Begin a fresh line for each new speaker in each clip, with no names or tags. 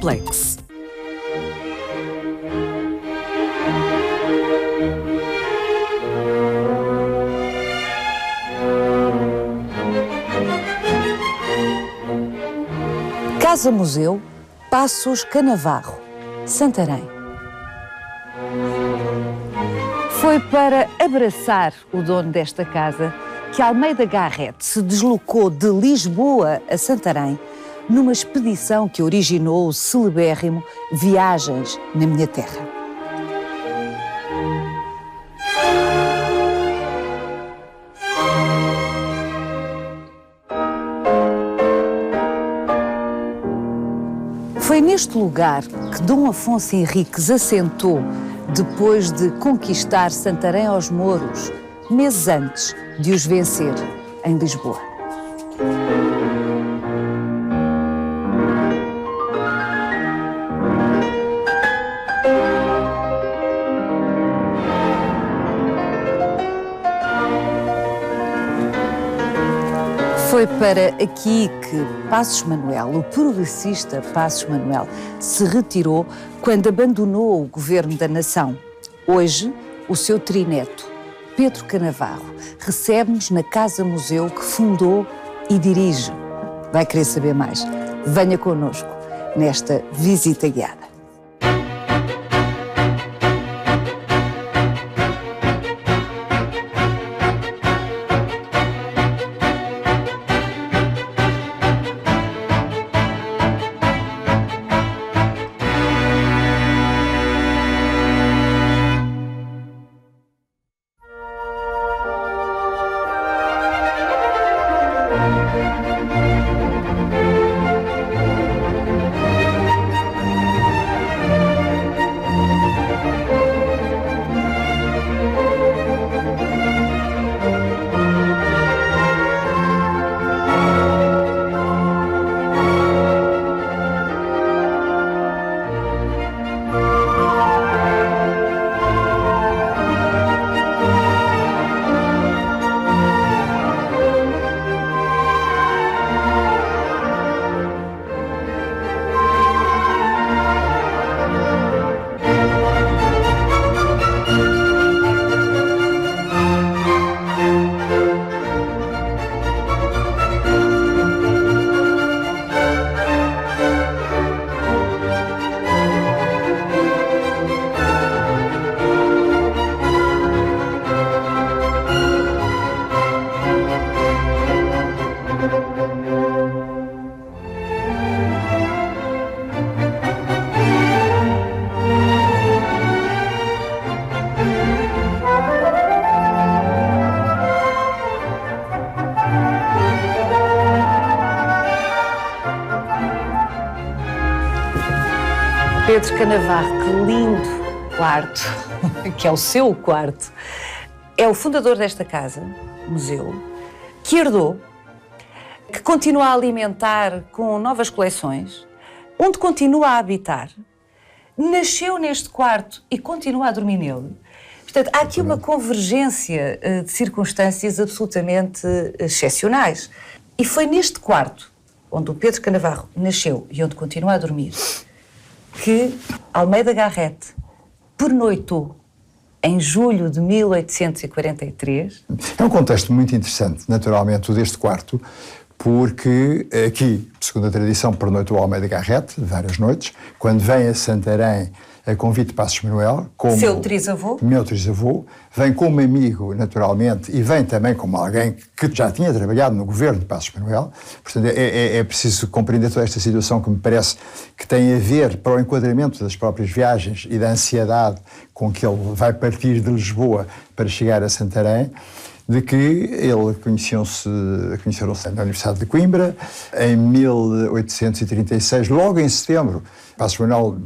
Plex. Casa Museu, Passos Canavarro, Santarém. Foi para abraçar o dono desta casa que Almeida Garrett se deslocou de Lisboa a Santarém numa expedição que originou o celebérrimo Viagens na Minha Terra. Foi neste lugar que Dom Afonso Henriques assentou depois de conquistar Santarém aos mouros, meses antes de os vencer em Lisboa. Foi para aqui que Passos Manuel, o progressista Passos Manuel, se retirou quando abandonou o governo da nação. Hoje, o seu trineto, Pedro Canavarro, recebe-nos na Casa Museu que fundou e dirige. Vai querer saber mais? Venha connosco nesta visita guiada. Pedro Canavarro, que lindo quarto, que é o seu quarto, é o fundador desta casa, museu, que herdou, que continua a alimentar com novas coleções, onde continua a habitar, nasceu neste quarto e continua a dormir nele. Portanto, há aqui uma convergência de circunstâncias absolutamente excepcionais. E foi neste quarto, onde o Pedro Canavarro nasceu e onde continua a dormir, que Almeida Garrett pernoitou em julho de 1843.
É um contexto muito interessante, naturalmente, o deste quarto, porque aqui, segundo a tradição, pernoitou Almeida Garrett várias noites. Quando vem a Santarém, a convite de Passos Manuel, como
seu trisavô,
meu trisavô, vem como amigo, naturalmente, e vem também como alguém que já tinha trabalhado no governo de Passos Manuel. Portanto, é preciso compreender toda esta situação que me parece que tem a ver para o enquadramento das próprias viagens e da ansiedade com que ele vai partir de Lisboa para chegar a Santarém, de que ele conheceram-se na Universidade de Coimbra em 1836, logo em setembro. Passos Manuel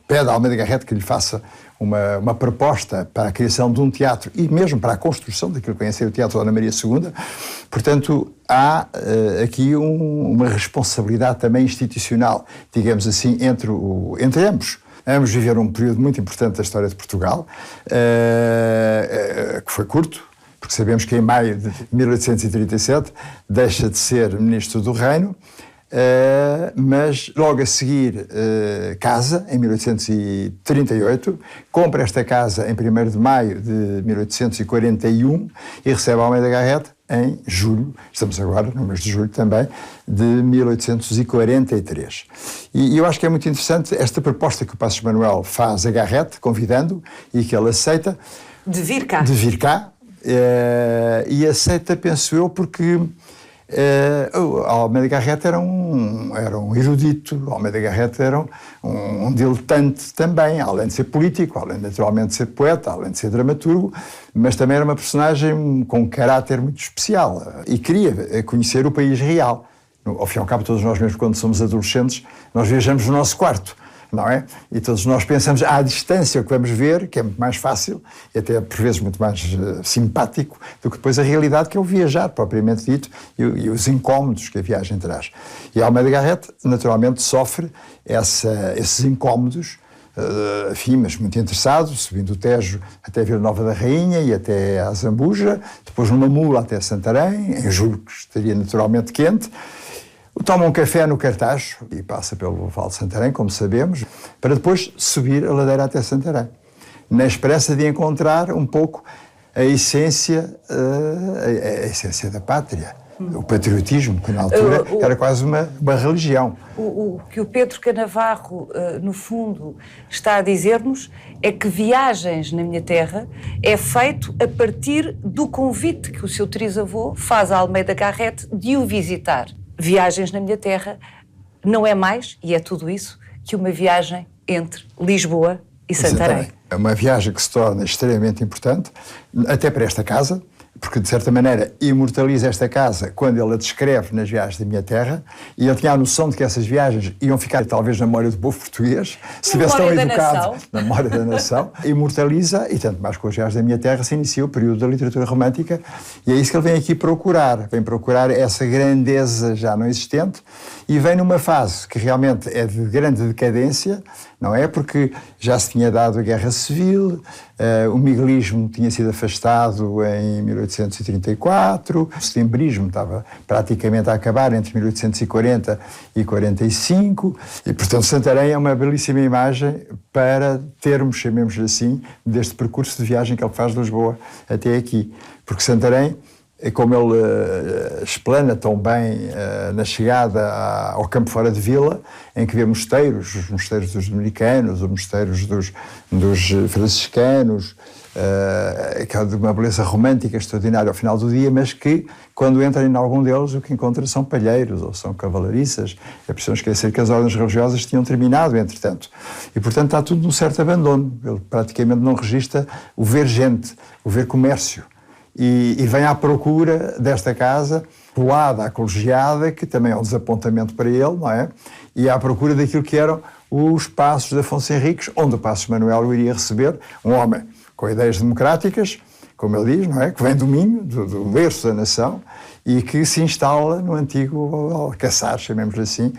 pede a Almeida Garrett que lhe faça uma proposta para a criação de um teatro e mesmo para a construção daquilo que conhece o Teatro Dona Maria II. Portanto, há aqui uma responsabilidade também institucional, digamos assim, entre ambos. Ambos viveram um período muito importante da história de Portugal, que foi curto, porque sabemos que em maio de 1837 deixa de ser ministro do Reino, mas logo a seguir casa, em 1838, compra esta casa em 1º de maio de 1841 e recebe Almeida Garrett em julho, estamos agora no mês de julho também, de 1843. E eu acho que é muito interessante esta proposta que o Passos Manuel faz a Garrett, convidando, e que ele aceita.
De vir cá.
De vir cá, e aceita, penso eu, porque Almeida Garrett era um erudito, Almeida Garrett era um diletante também, além de ser político, além naturalmente de ser poeta, além de ser dramaturgo, mas também era uma personagem com um caráter muito especial e queria conhecer o país real. Ao fim e ao cabo, todos nós mesmo quando somos adolescentes, nós viajamos no nosso quarto, não é? E todos nós pensamos à distância o que vamos ver, que é muito mais fácil e até por vezes muito mais simpático do que depois a realidade, que é o viajar propriamente dito e os incómodos que a viagem traz. E Almeida Garrett naturalmente sofre esses incómodos, enfim, mas muito interessado, subindo o Tejo até Vila Nova da Rainha e até a Zambuja, depois numa mula até Santarém, em julho que estaria naturalmente quente. Toma um café no Cartacho e passa pelo Vale de Santarém, como sabemos, para depois subir a ladeira até Santarém, na esperança de encontrar um pouco a essência da pátria, o patriotismo, que na altura era quase uma religião.
O que o Pedro Canavarro, no fundo, está a dizer-nos é que Viagens na Minha Terra é feito a partir do convite que o seu trisavô faz a Almeida Garrett de o visitar. Viagens na Minha Terra não é mais, e é tudo isso, que uma viagem entre Lisboa e Santarém.
É uma viagem que se torna extremamente importante, até para esta casa, porque de certa maneira imortaliza esta casa quando ele a descreve nas Viagens da Minha Terra, e ele tinha a noção de que essas viagens iam ficar talvez na memória do povo português, se tivesse tão educado na memória da nação, imortaliza, e tanto mais com as Viagens da Minha Terra se inicia o período da literatura romântica, e é isso que ele vem aqui procurar, vem procurar essa grandeza já não existente, e vem numa fase que realmente é de grande decadência, não é? Porque já se tinha dado a Guerra Civil, o miguelismo tinha sido afastado em 1834, o setembrismo estava praticamente a acabar entre 1840 e 45, e portanto Santarém é uma belíssima imagem para termos, chamemos assim, deste percurso de viagem que ele faz de Lisboa até aqui, porque Santarém, como ele explana tão bem na chegada ao Campo Fora de Vila, em que vê mosteiros, os mosteiros dos dominicanos, os mosteiros dos franciscanos, que é de uma beleza romântica extraordinária ao final do dia, mas que, quando entra em algum deles, o que encontra são palheiros ou são cavalariças. É preciso esquecer que as ordens religiosas tinham terminado, entretanto. E, portanto, está tudo num certo abandono. Ele praticamente não registra o ver gente, o ver comércio. E vem à procura desta casa, colada à colegiada, que também é um desapontamento para ele, não é? E à procura daquilo que eram os Passos de Afonso Henriques, onde o Passos Manuel o iria receber, um homem com ideias democráticas, como ele diz, não é? Que vem do Minho, do berço da nação, e que se instala no antigo Alcaçar, chamemos-lhe assim,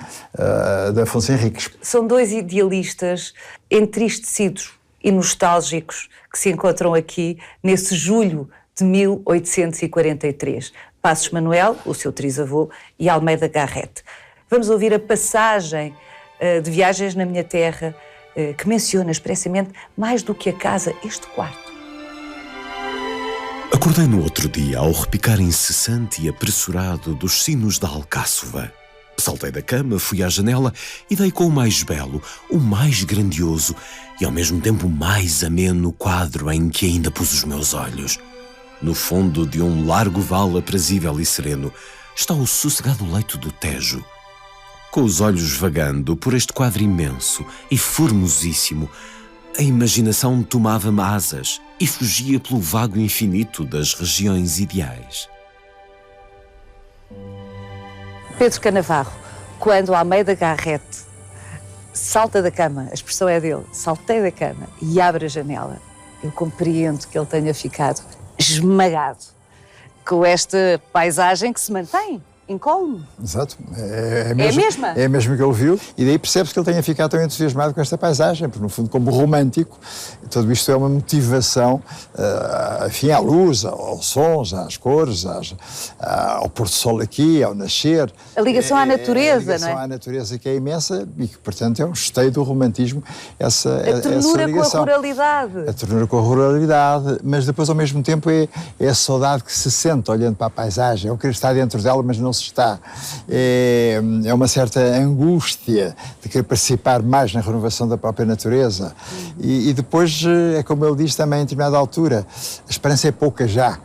de Afonso Henriques.
São dois idealistas entristecidos e nostálgicos que se encontram aqui nesse julho de 1843. Passos Manuel, o seu trisavô, e Almeida Garrett. Vamos ouvir a passagem de Viagens na Minha Terra, que menciona expressamente, mais do que a casa, este quarto.
Acordei no outro dia ao repicar incessante e apressurado dos sinos da Alcáçova. Saltei da cama, fui à janela e dei com o mais belo, o mais grandioso e ao mesmo tempo o mais ameno quadro em que ainda pus os meus olhos. No fundo de um largo vale aprazível e sereno está o sossegado leito do Tejo. Com os olhos vagando por este quadro imenso e formosíssimo, a imaginação tomava-me asas e fugia pelo vago infinito das regiões ideais.
Pedro Canavarro, quando Almeida Garrett salta da cama, a expressão é dele, saltei da cama e abre a janela, eu compreendo que ele tenha ficado esmagado com esta paisagem que se mantém incólume.
Exato.
É a mesma?
É a mesma que ele viu, e daí percebe-se que ele tenha ficado tão entusiasmado com esta paisagem, porque no fundo, como romântico, tudo isto é uma motivação, enfim, à luz, aos sons, às cores, ao pôr do sol aqui, ao nascer.
A ligação à natureza,
a ligação
não é?
à natureza que é imensa e que, portanto, é um esteio do romantismo, essa
A ternura com a
ligação.
ruralidade.
A ternura com a ruralidade, mas depois, ao mesmo tempo, é a saudade que se sente olhando para a paisagem. É o querer estar dentro dela, mas não se está. É uma certa angústia de querer participar mais na renovação da própria natureza. E depois, é como ele diz também, em determinada altura, a esperança é pouca já,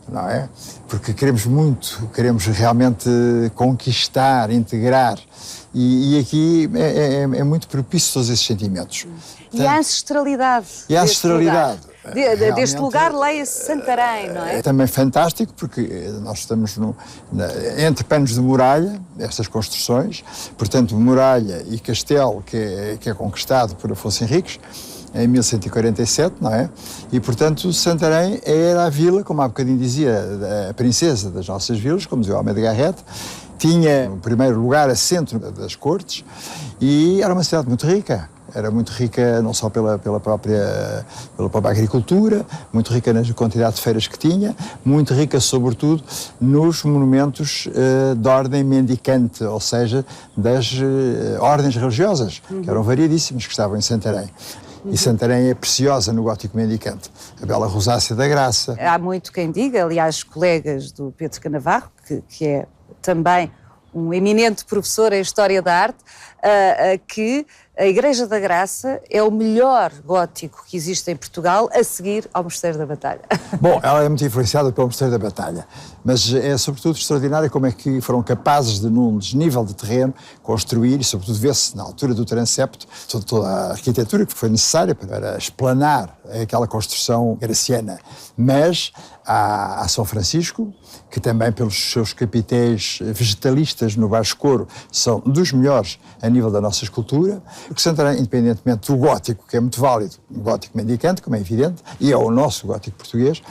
não é? Porque queremos muito, queremos realmente conquistar, integrar. E aqui é muito propício todos esses sentimentos.
E a ancestralidade.
E a ancestralidade.
Deste lugar, leia-se Santarém, não é?
É também fantástico, porque nós estamos entre panos de muralha, estas construções, portanto, muralha e castelo que é conquistado por Afonso Henriques, em 1147, não é? E, portanto, Santarém era a vila, como há bocadinho dizia, a princesa das nossas vilas, como dizia o Almeida Garrett, tinha, em primeiro lugar, assento das cortes e era uma cidade muito rica. Era muito rica não só pela própria agricultura, muito rica na quantidade de feiras que tinha, muito rica, sobretudo, nos monumentos de ordem mendicante, ou seja, das ordens religiosas, que eram variedíssimas, que estavam em Santarém. E Santarém é preciosa no gótico mendicante. A Bela Rosácea da Graça.
Há muito quem diga, aliás, colegas do Pedro Canavarro, que é também um eminente professor em História da Arte, que a Igreja da Graça é o melhor gótico que existe em Portugal, a seguir ao Mosteiro da Batalha.
Bom, ela é muito influenciada pelo Mosteiro da Batalha, mas é sobretudo extraordinário como é que foram capazes de, num desnível de terreno, construir, e sobretudo vê-se na altura do transepto, toda a arquitetura que foi necessária para esplanar aquela construção graciana. Mas há São Francisco, que também pelos seus capitéis vegetalistas no Baixo Coro são dos melhores a nível da nossa escultura, porque Santarém, independentemente do gótico, que é muito válido, o gótico mendicante, como é evidente, e é o nosso gótico português,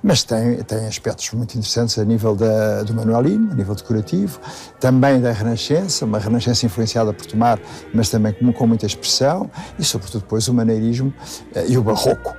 mas tem aspectos muito interessantes a nível do manuelino, a nível decorativo, também da Renascença, uma Renascença influenciada por Tomar, mas também com muita expressão, e sobretudo depois o maneirismo e o barroco.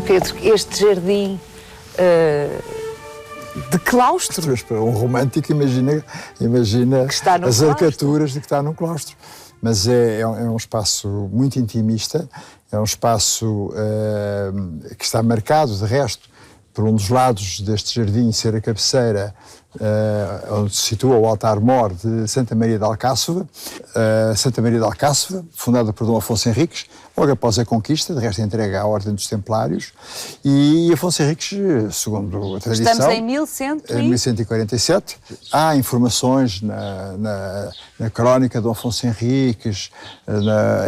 Pedro, este jardim de claustro.
Um romântico imagina as arquiteturas de que está num claustro. Mas é um espaço muito intimista, é um espaço que está marcado, de resto, por um dos lados deste jardim ser a cabeceira, onde se situa o altar-mor de Santa Maria de Alcáçova. Santa Maria de Alcáçova, fundada por Dom Afonso Henriques, logo após a conquista, de resto entregue à Ordem dos Templários, e Afonso Henriques, segundo a tradição...
Estamos em
1147. Há informações na crónica de Dom Afonso Henriques,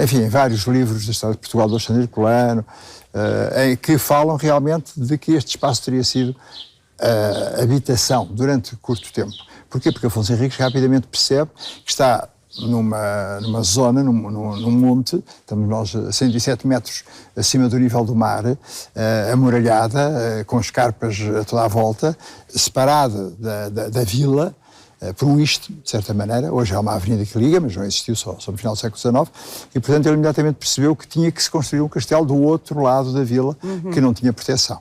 enfim, em vários livros da história de Portugal do Alexandre Herculano, que falam realmente de que este espaço teria sido habitação durante curto tempo. Porquê? Porque Afonso Henriques rapidamente percebe que está numa zona, num monte, estamos nós a 107 metros acima do nível do mar, amuralhada, com escarpas a toda a volta, separada da vila, por um isto, de certa maneira. Hoje há uma avenida que liga, mas não existiu só no final do século XIX, e portanto ele imediatamente percebeu que tinha que se construir um castelo do outro lado da vila, que não tinha proteção.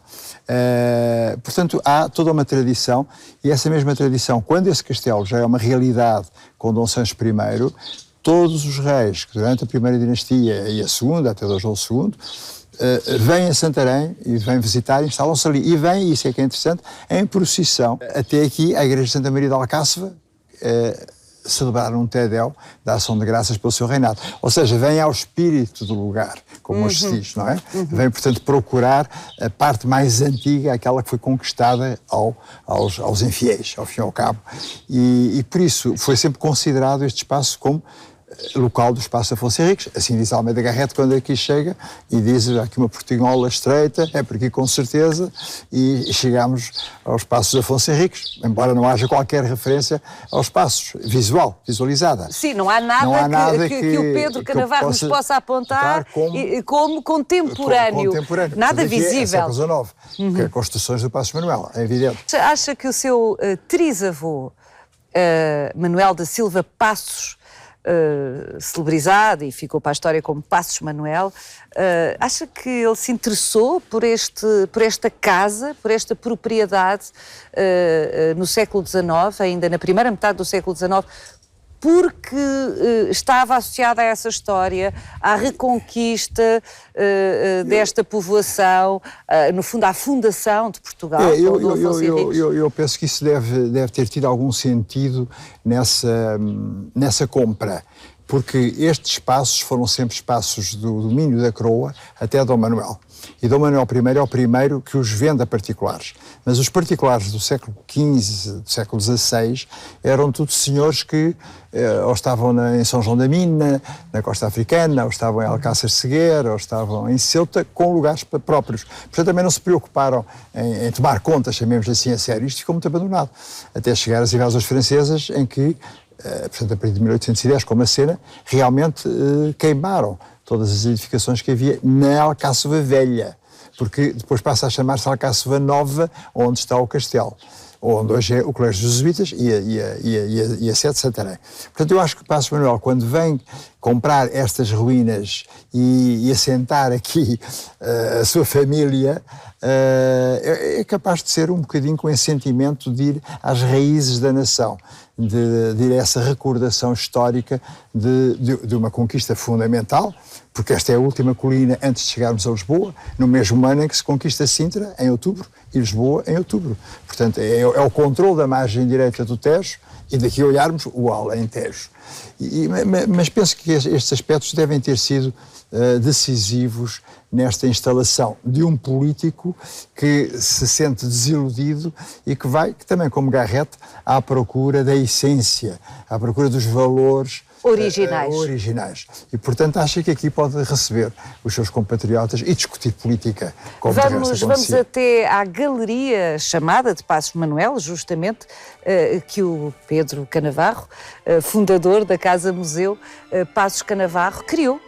Portanto, há toda uma tradição, e essa mesma tradição, quando esse castelo já é uma realidade com Dom Sancho I, todos os reis que durante a primeira dinastia e a segunda, até Dom João II, vêm a Santarém e vêm visitar e instalam-se ali. E vêm, isso é que é interessante, em procissão, até aqui à Igreja de Santa Maria de Alcáçova, celebrar um Tedéu da ação de graças pelo seu reinado. Ou seja, vem ao espírito do lugar, como hoje se diz, não é? Vem, portanto, procurar a parte mais antiga, aquela que foi conquistada aos infiéis, ao fim e ao cabo. E por isso foi sempre considerado este espaço como local do Espaço Afonso Henriques. Assim diz Almeida Garrett quando aqui chega e diz aqui uma portinhola estreita, é por aqui com certeza, e chegamos aos Espaços Afonso Henriques, embora não haja qualquer referência aos espaços visualizada.
Sim, não há nada que o Pedro Canavarro nos possa apontar como contemporâneo. Nada visível.
É século XIX, que é construções do Paço Manuel, é evidente.
Acha que o seu trisavô, Manuel da Silva Passos, celebrizado e ficou para a história como Passos Manuel, acha que ele se interessou por esta casa, por esta propriedade no século XIX, ainda na primeira metade do século XIX, porque estava associada a essa história, à reconquista desta povoação, no fundo à fundação de Portugal?
Eu penso que isso deve ter tido algum sentido nessa compra, porque estes espaços foram sempre espaços do domínio da coroa até Dom Manuel. E Dom Manuel I é o primeiro que os vende a particulares. Mas os particulares do século XV, do século XVI, eram todos senhores que ou estavam em São João da Mina, na costa africana, ou estavam em Alcácer de Seguer, ou estavam em Ceuta, com lugares próprios. Portanto, também não se preocuparam em tomar conta, chamemos assim a sério. Isto ficou muito abandonado. Até chegar às invasões francesas, em que, portanto, a partir de 1810, como a Sena, realmente queimaram todas as edificações que havia na Alcáçova Velha, porque depois passa a chamar-se Alcáçova Nova, onde está o castelo, onde hoje é o Colégio dos Jesuítas e a sede de Santarém. Portanto, eu acho que Passos Manuel, quando vem comprar estas ruínas e assentar aqui a sua família, é capaz de ser um bocadinho com esse sentimento de ir às raízes da nação, de ir a essa recordação histórica de uma conquista fundamental, porque esta é a última colina antes de chegarmos a Lisboa, no mesmo ano em que se conquista Sintra, em outubro, e Lisboa, em outubro. Portanto, é o controle da margem direita do Tejo e daqui olharmos o Alentejo. Mas penso que estes aspectos devem ter sido decisivos nesta instalação de um político que se sente desiludido e que vai, também como Garrett, à procura da essência, à procura dos valores originais. E, portanto, acha que aqui pode receber os seus compatriotas e discutir política. Como
vamos até à galeria chamada de Passos Manuel, justamente, que o Pedro Canavarro, fundador da Casa Museu Passos Canavarro, criou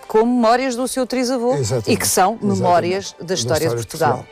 como memórias do seu trisavô. Exatamente. E que são memórias da história de Portugal.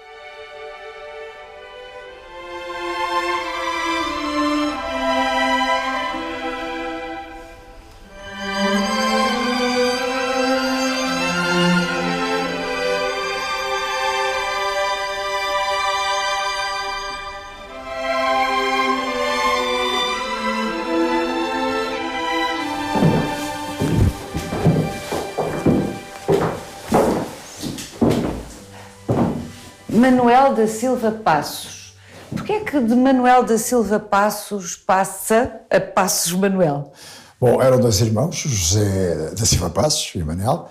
Manuel da Silva Passos. Porquê é que de Manuel da Silva Passos passa a Passos Manuel?
Bom, eram dois irmãos, José da Silva Passos e Manuel,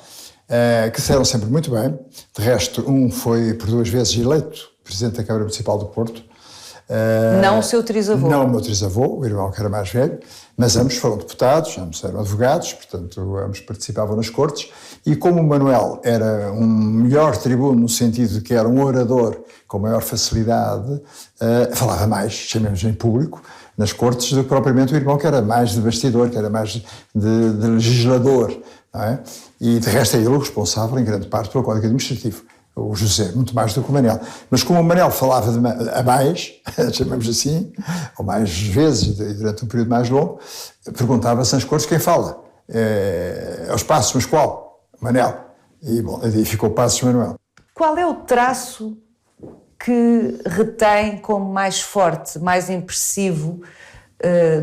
que se deram sempre muito bem. De resto, um foi por 2 vezes eleito presidente da Câmara Municipal do Porto.
Não o seu trisavô?
Não o meu trisavô, o irmão que era mais velho, mas ambos foram deputados, ambos eram advogados, portanto ambos participavam nas cortes, e como o Manuel era um melhor tribuno no sentido de que era um orador com maior facilidade, falava mais, chamemos em público, nas cortes do que propriamente o irmão que era mais de bastidor, que era mais de legislador, não é? E de resto é ele o responsável em grande parte pelo Código Administrativo. O José, muito mais do que o Manel. Mas como o Manel falava a mais, chamamos assim, ou mais vezes e durante um período mais longo, perguntava-se nas cortes quem fala. É os Passos, mas qual? Manel. E bom, aí ficou Passos Manuel.
Qual é o traço que retém como mais forte, mais impressivo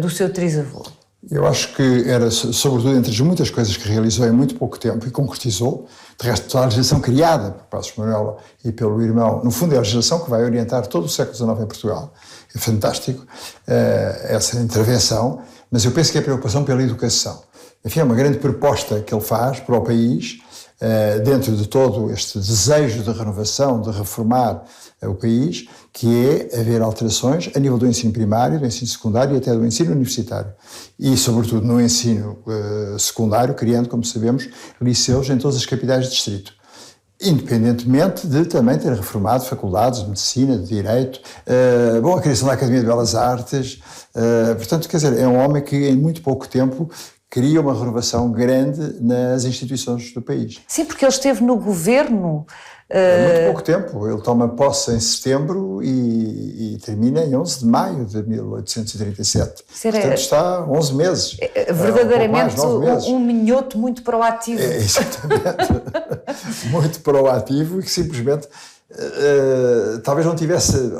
do seu trisavô?
Eu acho que era, sobretudo, entre as muitas coisas que realizou em muito pouco tempo e concretizou, de resto, toda a legislação criada por Passos Manuel e pelo irmão, no fundo é a legislação que vai orientar todo o século XIX em Portugal. É fantástico essa intervenção, mas eu penso que é a preocupação pela educação. Enfim, é uma grande proposta que ele faz para o país, dentro de todo este desejo de renovação, de reformar o país, que é haver alterações a nível do ensino primário, do ensino secundário e até do ensino universitário. E, sobretudo, no ensino secundário, criando, como sabemos, liceus em todas as capitais de distrito. Independentemente de também ter reformado faculdades de medicina, de direito, a criação da Academia de Belas Artes. Portanto, quer dizer, é um homem que em muito pouco tempo cria uma renovação grande nas instituições do país.
Sim, porque ele esteve no governo...
Há muito pouco tempo. Ele toma posse em setembro e termina em 11 de maio de 1837. Portanto, está 11 meses.
Verdadeiramente um minhoto muito proativo.
Exatamente. Muito proativo e que simplesmente talvez não tivesse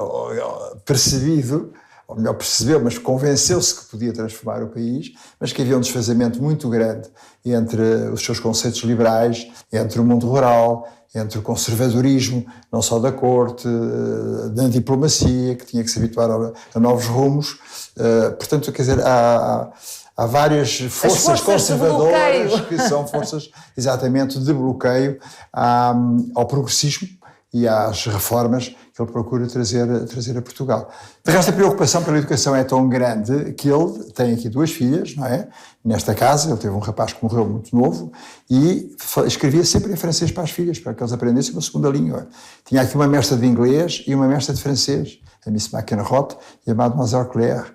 percebido, ou melhor, percebeu, mas convenceu-se que podia transformar o país, mas que havia um desfazamento muito grande entre os seus conceitos liberais, entre o mundo rural, entre o conservadorismo, não só da corte, da diplomacia, que tinha que se habituar a novos rumos. Portanto, quer dizer, há várias forças conservadoras que são forças, exatamente, de bloqueio ao progressismo e às reformas que ele procura trazer a Portugal. De resto, a preocupação pela educação é tão grande que ele tem aqui 2 filhas, não é? Nesta casa, ele teve um rapaz que morreu muito novo e escrevia sempre em francês para as filhas, para que eles aprendessem uma segunda língua. Tinha aqui uma mestra de inglês e uma mestra de francês, a Miss McEnroth e a Mademoiselle Claire,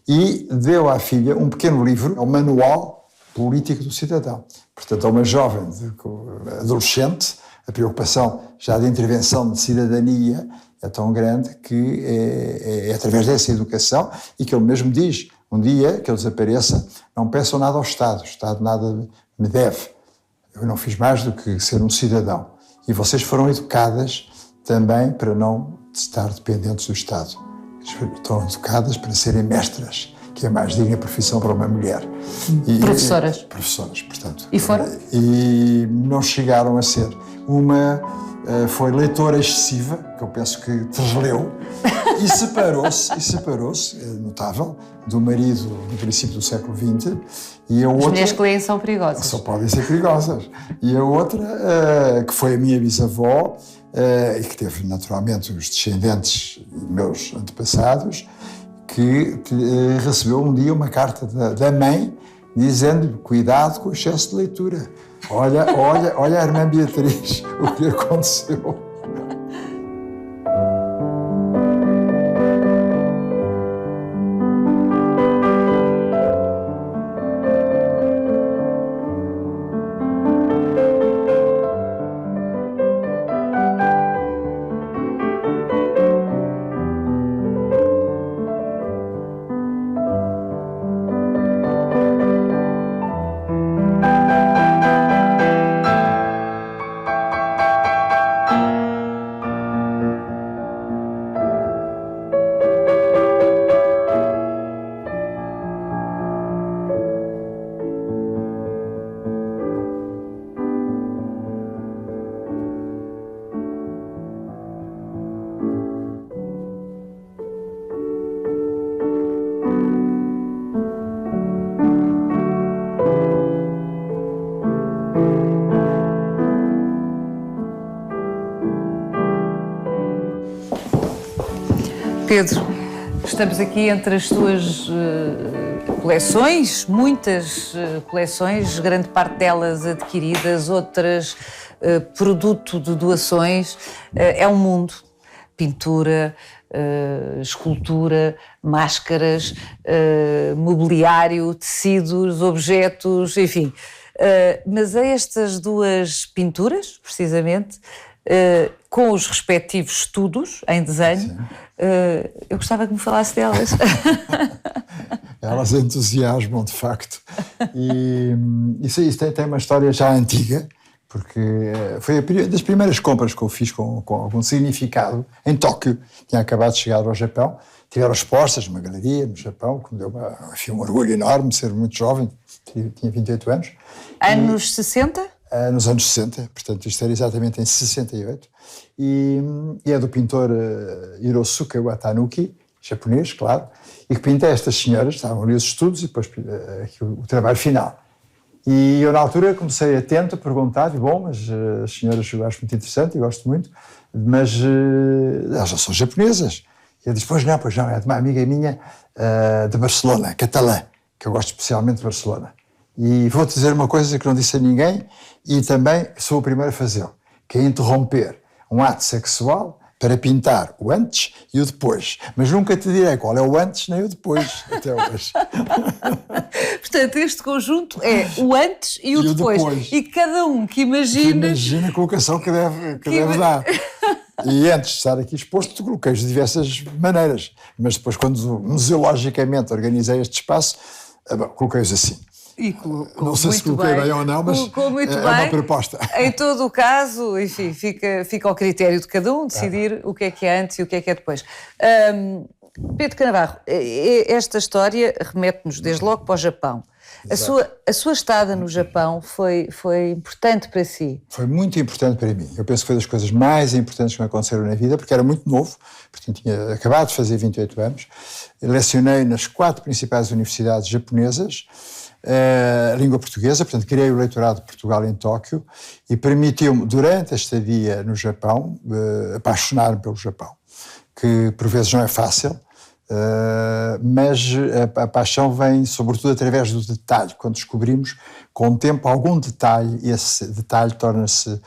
e deu à filha um pequeno livro, um manual político do cidadão. Portanto, é uma jovem adolescente, a preocupação já de intervenção de cidadania é tão grande que é através dessa educação, e que ele mesmo diz, um dia que ele desapareça, não peçam nada ao Estado, o Estado nada me deve. Eu não fiz mais do que ser um cidadão. E vocês foram educadas também para não estar dependentes do Estado. Estão educadas para serem mestras, que é a mais digna profissão para uma mulher.
Professoras.
Professoras, portanto.
E foram?
E não chegaram a ser. Uma foi leitora excessiva, que eu penso que releu, e separou-se, é notável, do marido no princípio do século XX. E a outra,
as mulheres que leem são perigosas.
Só podem ser perigosas. E a outra, que foi a minha bisavó, e que teve naturalmente os descendentes meus antepassados, que recebeu um dia uma carta da mãe dizendo: cuidado com o excesso de leitura. Olha a irmã Beatriz, o que aconteceu.
Pedro, estamos aqui entre as tuas coleções, muitas coleções, grande parte delas adquiridas, outras produto de doações. É um mundo. Pintura, escultura, máscaras, mobiliário, tecidos, objetos, enfim. Mas a estas duas pinturas, precisamente, com os respectivos estudos em desenho, eu gostava que me falasse delas.
Elas entusiasmam, de facto. E isso tem uma história já antiga, porque foi das primeiras compras que eu fiz com algum significado em Tóquio. Tinha acabado de chegar ao Japão, tiveram expostas numa galeria no Japão, que me deu um orgulho enorme de ser muito jovem, tinha 28 anos.
Anos 60?
Nos anos 60, portanto isto era exatamente em 68, e é do pintor Hirosuke Watanuki, japonês, claro, e que pinta estas senhoras, estavam ali os estudos e depois aqui o trabalho final. E eu na altura comecei atento a perguntar, bom, mas as senhoras eu acho muito interessante e gosto muito, mas elas já são japonesas. E eu disse, pois não, é de uma amiga minha de Barcelona, catalã, que eu gosto especialmente de Barcelona. E vou-te dizer uma coisa que não disse a ninguém e também sou o primeiro a fazê-lo, que é interromper um ato sexual para pintar o antes e o depois. Mas nunca te direi qual é o antes nem o depois, até hoje.
Portanto, este conjunto é o antes e o depois. E cada um que imagina...
Imagina a colocação que deve dar. E antes de estar aqui exposto, coloquei de diversas maneiras. Mas depois, quando museologicamente organizei este espaço, coloquei-os assim. Não sei se coloquei bem ou não, mas é uma proposta.
Em todo o caso, enfim, fica ao critério de cada um decidir o que é antes e o que é depois. Pedro Canavarro, esta história remete-nos desde logo para o Japão. A sua estada no Japão foi importante para si?
Foi muito importante para mim. Eu penso que foi das coisas mais importantes que me aconteceram na vida, porque era muito novo, portanto tinha acabado de fazer 28 anos. Lecionei nas 4 principais universidades japonesas, a língua portuguesa, portanto criei o leitorado de Portugal em Tóquio e permitiu-me, durante a estadia no Japão, apaixonar-me pelo Japão, que por vezes não é fácil, mas a paixão vem sobretudo através do detalhe. Quando descobrimos com o tempo algum detalhe, esse detalhe torna-se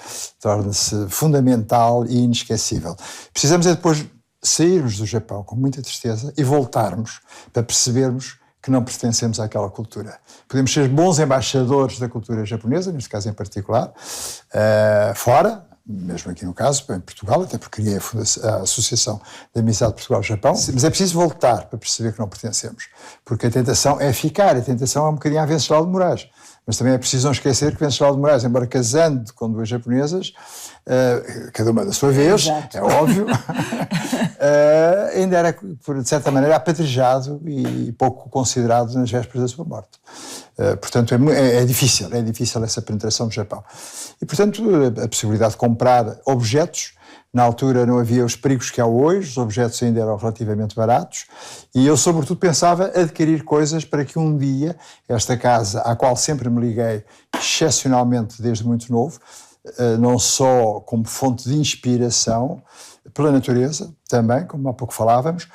fundamental e inesquecível. Precisamos é depois sairmos do Japão com muita tristeza e voltarmos para percebermos que não pertencemos àquela cultura. Podemos ser bons embaixadores da cultura japonesa, neste caso em particular, fora, mesmo aqui no caso, em Portugal, até porque criei a Associação de Amizade Portugal-Japão, mas é preciso voltar para perceber que não pertencemos, porque a tentação é ficar, a tentação é um bocadinho a Venceslau de Moraes, mas também é preciso não esquecer que Venceslau de Moraes, embora casando com 2 japonesas, cada uma da sua vez, exato, é óbvio, ainda era, de certa maneira, apedrejado e pouco considerado nas vésperas da sua morte. Portanto, é difícil essa penetração do Japão. E, portanto, a possibilidade de comprar objetos, na altura não havia os perigos que há hoje, os objetos ainda eram relativamente baratos, e eu, sobretudo, pensava adquirir coisas para que um dia esta casa, à qual sempre me liguei excepcionalmente desde muito novo, não só como fonte de inspiração, pela natureza também, como há pouco falávamos,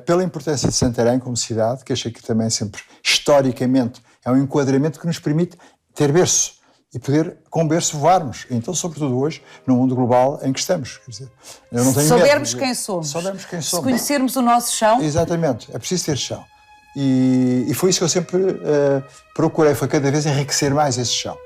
pela importância de Santarém como cidade, que achei que também sempre, historicamente, é um enquadramento que nos permite ter berço e poder, com berço, voarmos. Então, sobretudo hoje, no mundo global em que estamos. Quer dizer, eu não tenho
soubermos
medo,
quem somos.
Soubermos quem somos.
Se conhecermos o nosso chão.
Exatamente, é preciso ter chão. E foi isso que eu sempre procurei, foi cada vez enriquecer mais esse chão.